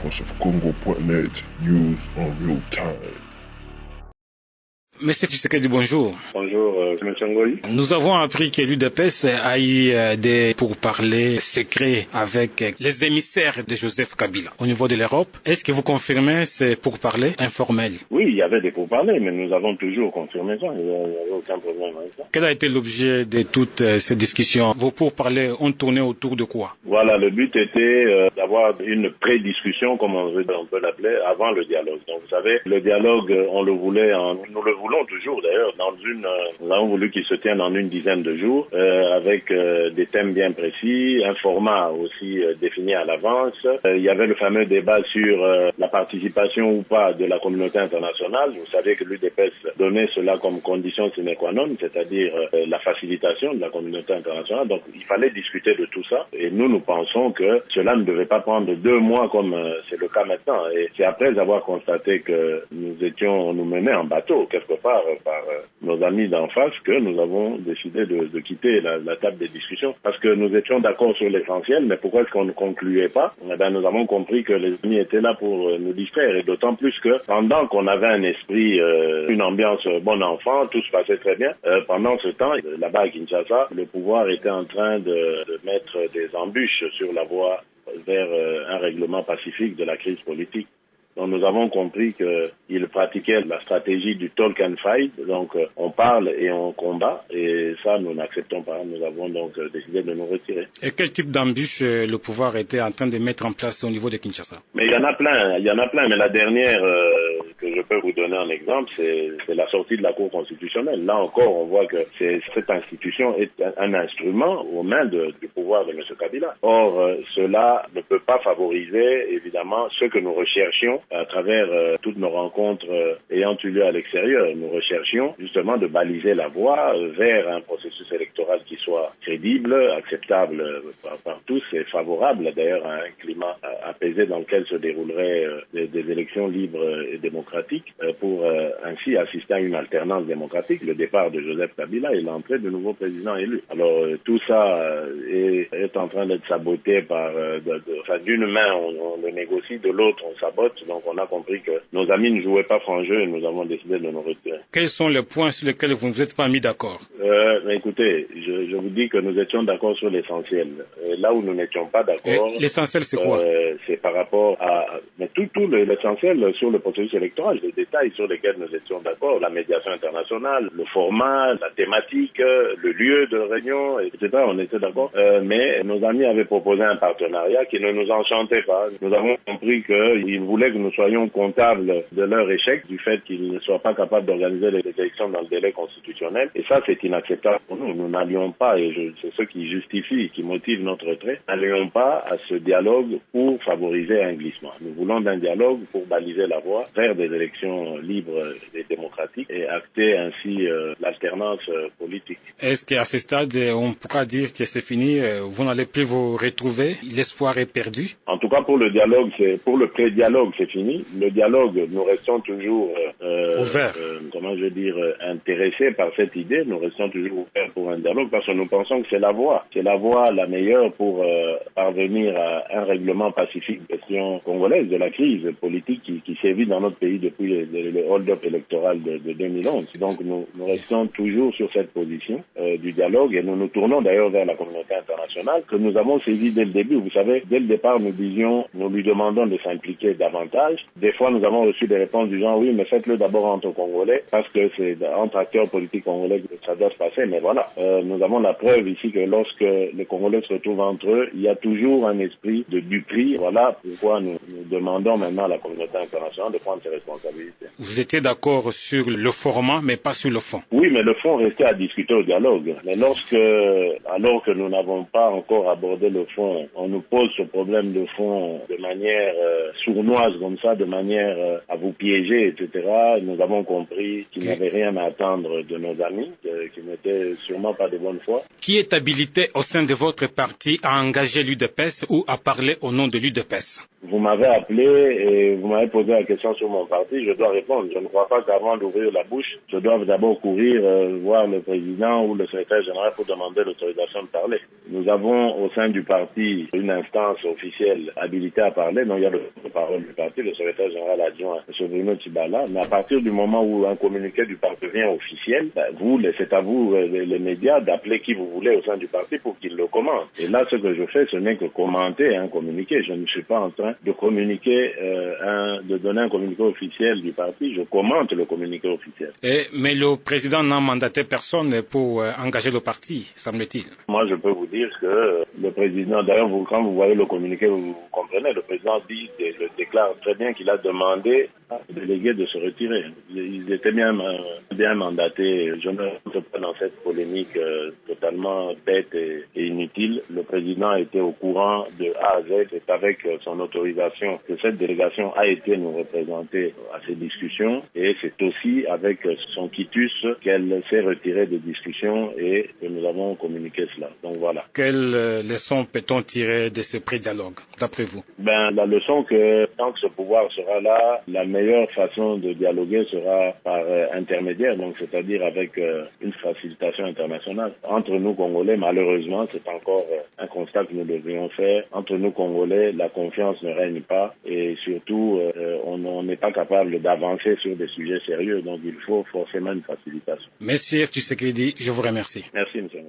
Voice of Congo.net, news en real time. Monsieur Tshisekedi, bonjour. Bonjour, M. Ngoyi. Nous avons appris que l'UDPS a eu des pourparlers secrets avec les émissaires de Joseph Kabila au niveau de l'Europe. Est-ce que vous confirmez ces pourparlers informels? Oui, il y avait des pourparlers, mais nous avons toujours confirmé ça. Il n'y avait aucun problème avec ça. Quel a été l'objet de toutes ces discussions? Vos pourparlers ont tourné autour de quoi? Voilà, le but était d'avoir une pré-discussion, comme on peut l'appeler, avant le dialogue. Donc, vous savez, le dialogue, nous le voulons toujours d'ailleurs, nous avons voulu qu'il se tienne en une dizaine de jours, avec des thèmes bien précis, un format aussi défini à l'avance. Il y avait le fameux débat sur la participation ou pas de la communauté internationale. Vous savez que l'UDPS donnait cela comme condition sine qua non, c'est-à-dire la facilitation de la communauté internationale. Donc il fallait discuter de tout ça. Et nous pensons que cela ne devait pas prendre 2 mois comme c'est le cas maintenant. Et c'est après avoir constaté que nous menait en bateau quelque part par nos amis d'en face que nous avons décidé de quitter la table des discussions. Parce que nous étions d'accord sur l'essentiel, mais pourquoi est-ce qu'on ne concluait pas? Nous avons compris que les amis étaient là pour nous distraire. Et d'autant plus que pendant qu'on avait un esprit, une ambiance bon enfant, tout se passait très bien. Pendant ce temps, là-bas à Kinshasa, le pouvoir était en train de mettre des embûches sur la voie vers un règlement pacifique de la crise politique. Donc nous avons compris qu'ils pratiquaient la stratégie du talk and fight, donc on parle et on combat, et ça nous n'acceptons pas. Nous avons donc décidé de nous retirer. Et quel type d'embûche le pouvoir était en train de mettre en place au niveau de Kinshasa? Mais il y en a plein, mais la dernière que je peux vous donner en exemple, c'est la sortie de la Cour constitutionnelle. Là encore, on voit que cette institution est un instrument aux mains du pouvoir de M. Kabila. Or, cela ne peut pas favoriser, évidemment, ce que nous recherchions à travers toutes nos rencontres ayant eu lieu à l'extérieur. Nous recherchions justement de baliser la voie vers un processus électoral qui soit crédible, acceptable par tous et favorable d'ailleurs à un climat apaisé dans lequel se dérouleraient des élections libres et démocratiques pour ainsi assister à une alternance démocratique, le départ de Joseph Kabila et l'entrée de nouveaux présidents élus. Alors tout ça est en train d'être saboté par d'une main on le négocie, de l'autre on sabote. Donc on a compris que nos amis ne jouaient pas franc jeu et nous avons décidé de nous retirer. Quels sont les points sur lesquels vous ne vous êtes pas mis d'accord? Écoutez, je vous dis que nous étions d'accord sur l'essentiel. Là où nous n'étions pas d'accord... L'essentiel c'est quoi? C'est par rapport à... Mais tout l'essentiel sur le processus électoral, les détails sur lesquels nous étions d'accord, la médiation internationale, le format, la thématique, le lieu de réunion, etc. On était d'accord. Mais nos amis avaient proposé un partenariat qui ne nous enchantait pas. Nous avons compris qu'ils voulaient que nous soyons comptables de leur échec, du fait qu'ils ne soient pas capables d'organiser les élections dans le délai constitutionnel. Et ça, c'est inacceptable pour nous. Nous n'allions pas, et c'est ce qui justifie, qui motive notre retrait, n'allions pas à ce dialogue pour favoriser un glissement. Nous voulons d'un dialogue pour baliser la voie vers des élections libres et démocratiques et acter ainsi l'alternance politique. Est-ce qu'à ce stade, on pourra dire que c'est fini, vous n'allez plus vous retrouver, l'espoir est perdu? En tout cas, pour le dialogue, pour le pré-dialogue, c'est fini. Le dialogue, nous restons toujours ouverts. Intéressés par cette idée. Nous restons toujours ouverts pour un dialogue parce que nous pensons que c'est la voie la meilleure pour parvenir à un règlement pacifique de la question congolaise, de la crise politique qui sévit dans notre pays depuis le hold-up électoral de 2011. Donc nous restons toujours sur cette position du dialogue et nous nous tournons d'ailleurs vers la communauté internationale que nous avons saisi dès le début. Vous savez, dès le départ, nous lui demandons de s'impliquer davantage. Des fois, nous avons reçu des réponses du genre oui, mais faites-le d'abord entre Congolais parce que c'est entre acteurs politiques congolais que ça doit se passer. Mais voilà, nous avons la preuve ici que lorsque les Congolais se retrouvent entre eux, il y a toujours un esprit de duperie. Voilà pourquoi nous demandons maintenant à la communauté internationale de prendre ses responsabilités. Vous étiez d'accord sur le format, mais pas sur le fond? Oui, mais le fond restait à discuter au dialogue. Mais alors que nous n'avons pas encore abordé le fond, on nous pose ce problème de fond de manière sournoise comme ça, de manière à vous piéger, etc. Nous avons compris qu'il n'y avait rien à attendre de nos amis, qui n'étaient sûrement pas de bonne foi. Qui est habilité au sein de votre parti à engager l'UDPS ou à parler au nom de l'UDPS? Vous m'avez appelé et vous m'avez posé la question sur mon parti, je dois répondre. Je ne crois pas qu'avant d'ouvrir la bouche, je dois d'abord courir voir le président ou le secrétaire général pour demander l'autorisation de parler. Nous avons au sein du parti une instance officielle habilitée à parler, donc il y a le porte-parole du parti, le secrétaire général adjoint, M. Bruno Tibala, mais à partir du moment où un communiqué du parti devient officiel, c'est à vous, les médias, d'appeler qui vous voulez au sein du parti pour qu'il le commente. Et là, ce que je fais, ce n'est que commenter un communiqué. Je ne suis pas en train de communiquer, de donner un communiqué officiel du parti. Je commente le communiqué officiel. Mais le président n'a mandaté personne pour engager le parti, semble-t-il. Moi, je peux vous dire que le président, d'ailleurs, quand vous voyez le communiqué, vous comprenez, le président déclare très bien qu'il a demandé aux délégués de se retirer. Ils étaient bien mandatés. Je ne rentre pas dans cette polémique totalement bête et inutile. Le président était au courant de A à Z. C'est avec son autorisation que cette délégation a été nous représenter à ces discussions, et c'est aussi avec son quitus qu'elle s'est retirée des discussions et que nous avons communiqué cela. Donc voilà. Quelle leçon peut-on tirer de ce pré-dialogue, d'après vous? La leçon que tant que ce pouvoir sera là, la meilleure façon de dialoguer sera par intermédiaire, donc c'est-à-dire avec une facilitation internationale. Entre nous Congolais, malheureusement, c'est encore un constat que nous devrions faire. Entre nous Congolais, la confiance ne règne pas et surtout, on n'est pas capable d'avancer sur des sujets sérieux, donc il faut forcément une facilitation. Monsieur Tshisekedi, je vous remercie. Merci, monsieur.